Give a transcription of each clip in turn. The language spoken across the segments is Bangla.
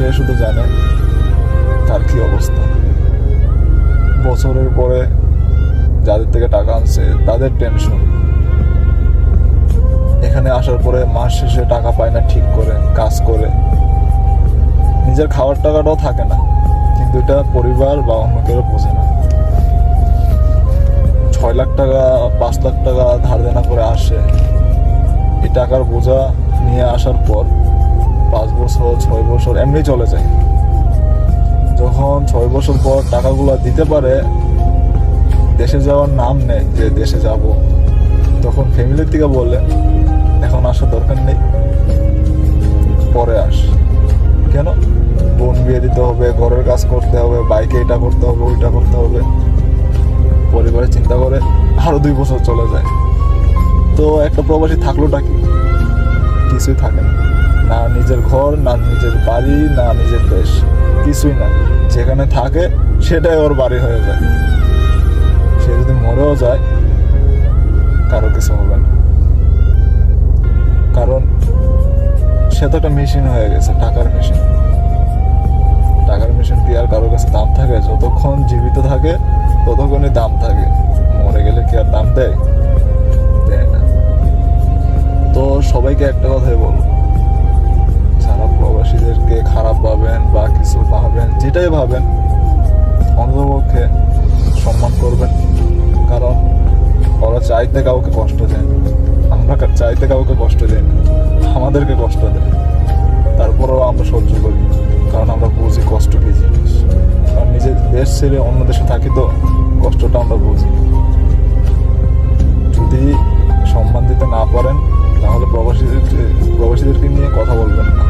সে শুধু জানে তার কি অবস্থা। বছরের পরে যাদের থেকে টাকা আনছে তাদের টেনশন, এখানে আসার পরে মাস শেষে টাকা পায় না ঠিক করে কাজ করে, নিজের খাওয়ার টাকাটাও থাকে না, কিন্তু এটা পরিবার বা অন্য কেউ বোঝে না। 6 লাখ টাকা 5 লাখ টাকা ধার দেনা করে আসে, এই টাকার বোঝা নিয়ে আসার পর 5 বছর 6 বছর এমনি চলে যায়। যখন 6 বছর পর টাকাগুলো দিতে পারে, দেশে যাওয়ার নাম নেই যে দেশে যাব, তখন ফ্যামিলির থেকে বলে এখন আসার দরকার নেই, পরে আস। কেন? বোন বিয়ে দিতে হবে, ঘরের কাজ করতে হবে, বাইকে এটা করতে হবে, ওইটা করতে হবে, পরিবারে চিন্তা করে আরো 2 বছর চলে যায়। তো একটা প্রবাসী থাকলোটা কি? কিছুই থাকে না, না নিজের ঘর, না নিজের বাড়ি, না নিজের দেশ, কিছুই না। যেখানে থাকে সেটাই ওর বাড়ি হয়ে যায়। সে যদি মরেও যায় কারো কিছু হবে না, কারণ সে তো একটা মেশিন হয়ে গেছে, টাকার মেশিন। টাকার মেশিন কি আর কারোর কাছে দাম থাকে? যতক্ষণ জীবিত থাকে ততক্ষণই দাম থাকে, মরে গেলে কি আর দাম দেয়? দেয় না। তো সবাইকে একটা কথাই বলবো, যারা প্রবাসীদেরকে খারাপ ভাবেন বা কিছু ভাবেন, যেটাই ভাবেন, অন্ততপক্ষে সম্মান করবেন। কারণ ওরা চাইতে কাউকে কষ্ট দেয় না, আমরা চাইতে কাউকে কষ্ট দেয় না, আমাদেরকে কষ্ট দেয়, তারপরেও আমরা সহ্য করি, কারণ আমরা বুঝি কষ্ট কি জিনিস। কারণ নিজের দেশ ছেড়ে অন্য দেশে থাকি তো কষ্টটা আমরা বুঝি। যদি সম্মান দিতে না পারেন তাহলে প্রবাসীদেরকে নিয়ে কথা বলবেন না,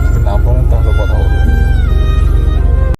যদি না পারেন তাহলে কথা বলবেন।